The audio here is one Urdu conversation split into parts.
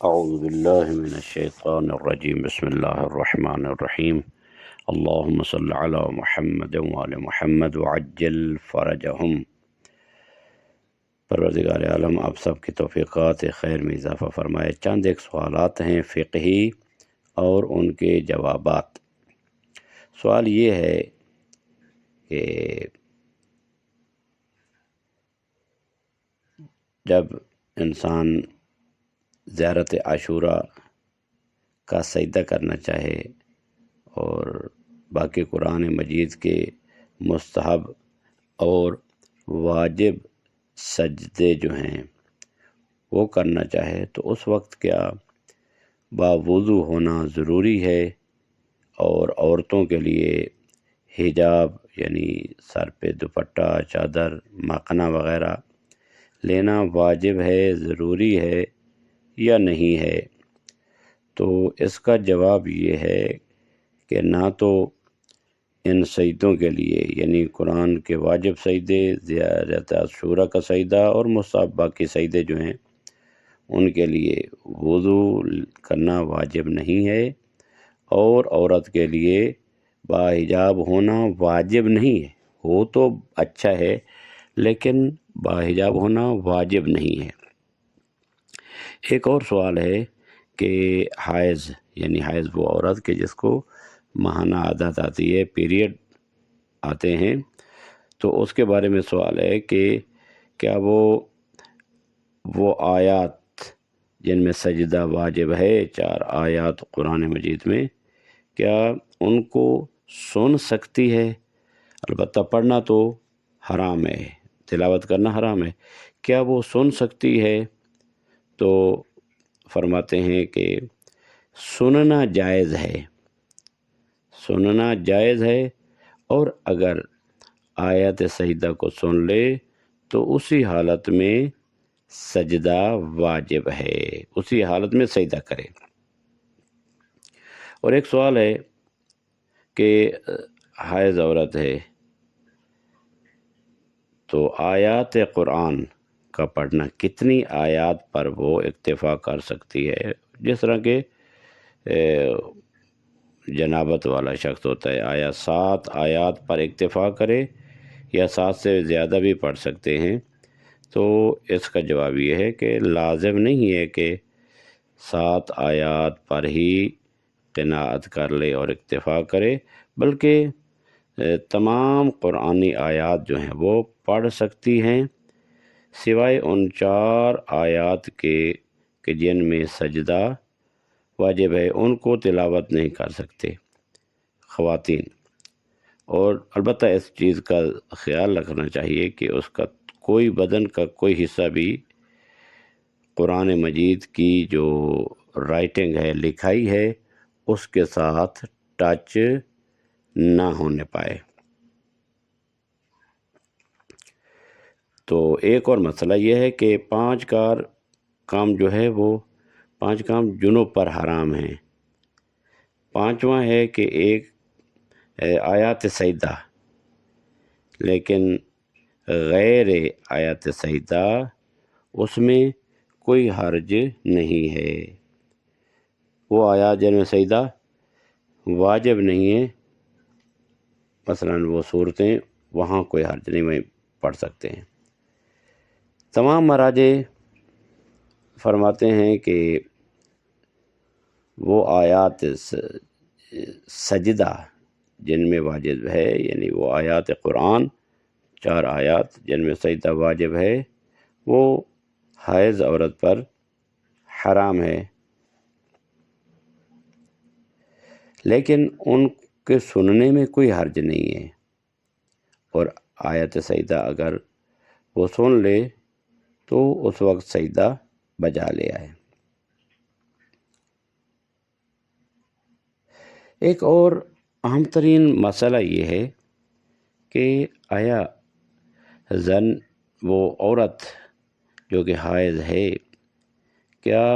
اعوذ باللہ من الشیطان الرجیم بسم اللہ الرحمن الرحیم اللہم صل علی محمد وعلی محمد وعجل فرجہم۔ پروردگار عالم آپ سب کی توفیقات خیر میں اضافہ فرمائے۔ چند ایک سوالات ہیں فقہی اور ان کے جوابات۔ سوال یہ ہے کہ جب انسان زیارت عاشوراء کا سجدہ کرنا چاہے اور باقی قرآن مجید کے مستحب اور واجب سجدے جو ہیں وہ کرنا چاہے تو اس وقت کیا باوضو ہونا ضروری ہے اور عورتوں کے لیے حجاب یعنی سر پہ دوپٹہ چادر ماخنہ وغیرہ لینا واجب ہے ضروری ہے یا نہیں ہے؟ تو اس کا جواب یہ ہے کہ نہ تو ان سجدوں کے لیے یعنی قرآن کے واجب سجدے زیارت عاشوراء کا سجدہ اور مستحب باقی سجدے جو ہیں ان کے لیے وضو کرنا واجب نہیں ہے، اور عورت کے لیے باحجاب ہونا واجب نہیں ہے۔ ہو تو اچھا ہے لیکن باحجاب ہونا واجب نہیں ہے۔ ایک اور سوال ہے کہ حائض یعنی حائض وہ عورت کہ جس کو ماہانہ عادت آتی ہے، پیریڈ آتے ہیں، تو اس کے بارے میں سوال ہے کہ کیا وہ آیات جن میں سجدہ واجب ہے، 4 آیات قرآن مجید میں، کیا ان کو سن سکتی ہے؟ البتہ پڑھنا تو حرام ہے، تلاوت کرنا حرام ہے، کیا وہ سن سکتی ہے؟ تو فرماتے ہیں کہ سننا جائز ہے، سننا جائز ہے، اور اگر آیت سجدہ کو سن لے تو اسی حالت میں سجدہ واجب ہے، اسی حالت میں سجدہ کرے۔ اور ایک سوال ہے کہ حائض عورت ہے تو آیات قرآن کا پڑھنا کتنی آیات پر وہ اکتفا کر سکتی ہے؟ جس طرح کہ جنابت والا شخص ہوتا ہے، آیا 7 آیات پر اکتفا کرے یا 7 سے زیادہ بھی پڑھ سکتے ہیں؟ تو اس کا جواب یہ ہے کہ لازم نہیں ہے کہ 7 آیات پر ہی قناعت کر لے اور اکتفا کرے، بلکہ تمام قرآنی آیات جو ہیں وہ پڑھ سکتی ہیں، سوائے ان 4 آیات کے کہ جن میں سجدہ واجب ہے، ان کو تلاوت نہیں کر سکتے خواتین۔ اور البتہ اس چیز کا خیال رکھنا چاہیے کہ اس کا کوئی بدن کا کوئی حصہ بھی قرآن مجید کی جو رائٹنگ ہے، لکھائی ہے، اس کے ساتھ ٹچ نہ ہونے پائے۔ تو ایک اور مسئلہ یہ ہے کہ 5 کام جو ہے وہ 5 کام جنوب پر حرام ہیں۔ 5واں ہے کہ ایک آیات سجدہ، لیکن غیر آیات سجدہ اس میں کوئی حرج نہیں ہے، وہ آیات جن میں سجدہ واجب نہیں ہے، مثلا وہ صورتیں، وہاں کوئی حرج نہیں، وہیں پڑھ سکتے ہیں۔ تمام مراجع فرماتے ہیں کہ وہ آیات سجدہ جن میں واجب ہے، یعنی وہ آیات قرآن 4 آیات جن میں سجدہ واجب ہے، وہ حائض عورت پر حرام ہے، لیکن ان کے سننے میں کوئی حرج نہیں ہے، اور آیت سجدہ اگر وہ سن لے تو اس وقت سجدہ بجا لے آئے۔ ایک اور اہم ترین مسئلہ یہ ہے کہ آیا وہ عورت جو کہ حائض ہے، کیا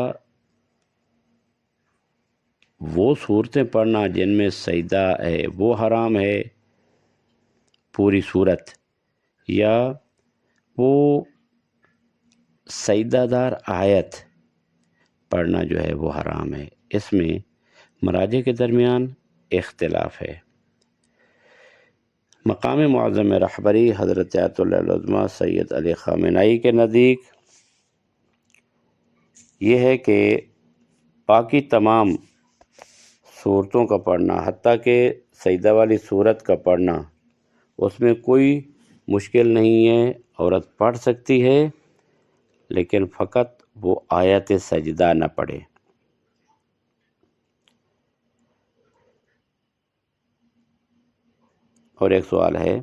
وہ صورتیں پڑھنا جن میں سجدہ ہے وہ حرام ہے پوری صورت، یا وہ سجدہ دار آیت پڑھنا جو ہے وہ حرام ہے۔ اس میں مراجع کے درمیان اختلاف ہے۔ مقام معظم رہبری حضرت آیت اللہ العظمیٰ سید علی خامنہئی کے نزدیک یہ ہے کہ باقی تمام صورتوں کا پڑھنا، حتیٰ کہ سجدہ والی صورت کا پڑھنا، اس میں کوئی مشکل نہیں ہے، عورت پڑھ سکتی ہے، لیکن فقط وہ آیت سجدہ نہ پڑھے۔ اور ایک سوال ہے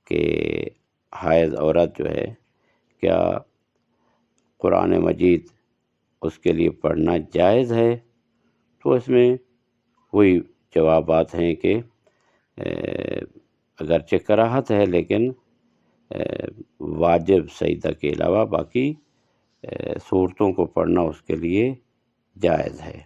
کہ حائض عورت جو ہے کیا قرآن مجید اس کے لیے پڑھنا جائز ہے؟ تو اس میں وہی جوابات ہیں کہ اگرچہ کراہت ہے، لیکن واجب سجدہ کے علاوہ باقی صورتوں کو پڑھنا اس کے لیے جائز ہے۔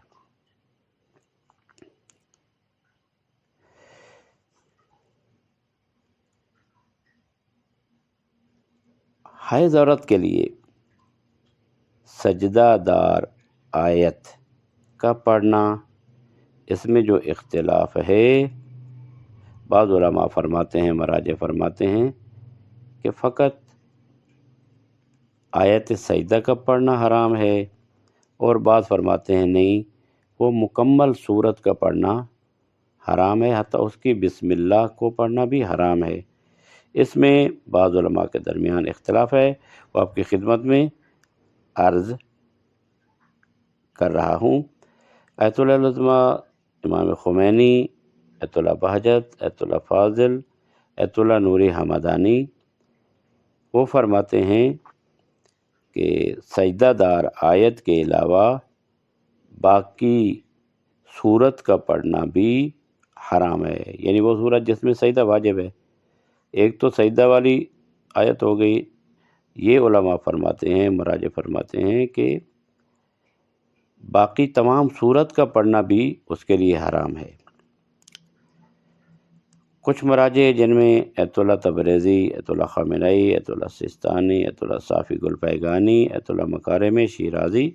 حائض عورت کے لیے سجدہ دار آیت کا پڑھنا، اس میں جو اختلاف ہے، بعض علماء فرماتے ہیں، مراجع فرماتے ہیں کہ فقط آیت سجدہ کا پڑھنا حرام ہے، اور بعض فرماتے ہیں نہیں، وہ مکمل سورت کا پڑھنا حرام ہے، حتیٰ اس کی بسم اللہ کو پڑھنا بھی حرام ہے۔ اس میں بعض علماء کے درمیان اختلاف ہے، وہ آپ کی خدمت میں عرض کر رہا ہوں۔ آیت اللہ العظمیٰ امام خمینی، آیت اللہ بہجت، آیت اللہ فاضل، آیت اللہ نوری حمدانی، وہ فرماتے ہیں کہ سجدہ دار آیت کے علاوہ باقی سورت کا پڑھنا بھی حرام ہے، یعنی وہ سورت جس میں سجدہ واجب ہے۔ ایک تو سجدہ والی آیت ہو گئی، یہ علماء فرماتے ہیں، مراجع فرماتے ہیں کہ باقی تمام سورت کا پڑھنا بھی اس کے لیے حرام ہے۔ کچھ مراجع جن میں آیت اللہ تبریزی، آیت اللہ خامنہئی، آیت اللہ سستانی، آیت اللہ صافی گلپائگانی، آیت اللہ مکارم شیرازی،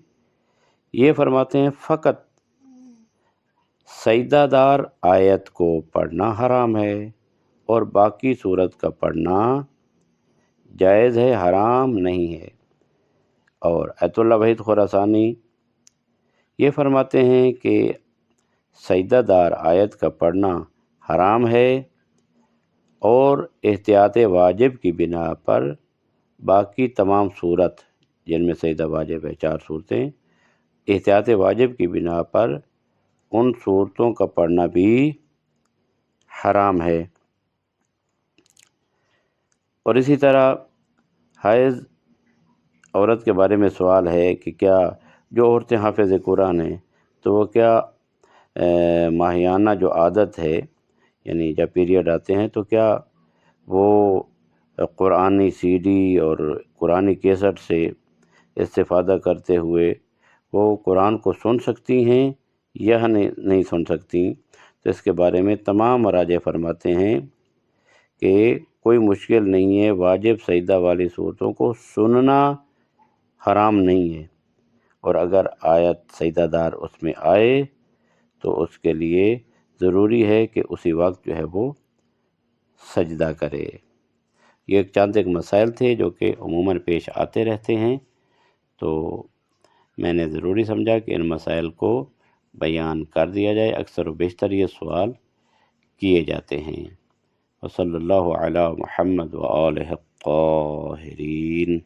یہ فرماتے ہیں فقط سجدہ دار آیت کو پڑھنا حرام ہے، اور باقی سورت کا پڑھنا جائز ہے، حرام نہیں ہے۔ اور آیت اللہ وحید خراسانی یہ فرماتے ہیں کہ سجدہ دار آیت کا پڑھنا حرام ہے، اور احتیاط واجب کی بنا پر باقی تمام صورت جن میں سجدہ واجب ہے، 4 صورتیں، احتیاط واجب کی بنا پر ان صورتوں کا پڑھنا بھی حرام ہے۔ اور اسی طرح حائض عورت کے بارے میں سوال ہے کہ کیا جو عورتیں حافظ قرآن ہیں تو وہ کیا ماہیانہ جو عادت ہے، یعنی جب پیریڈ آتے ہیں، تو کیا وہ قرآنی سی ڈی اور قرآنی کیسٹ سے استفادہ کرتے ہوئے وہ قرآن کو سن سکتی ہیں یا نہیں سن سکتی؟ تو اس کے بارے میں تمام مراجع فرماتے ہیں کہ کوئی مشکل نہیں ہے، واجب سجدہ والی صورتوں کو سننا حرام نہیں ہے، اور اگر آیت سجدہ دار اس میں آئے تو اس کے لیے ضروری ہے کہ اسی وقت جو ہے وہ سجدہ کرے۔ یہ چند ایک مسائل تھے جو کہ عموماً پیش آتے رہتے ہیں، تو میں نے ضروری سمجھا کہ ان مسائل کو بیان کر دیا جائے۔ اکثر و بیشتر یہ سوال کیے جاتے ہیں۔ وصلی اللہ علی محمد وآلہ الطاہرین۔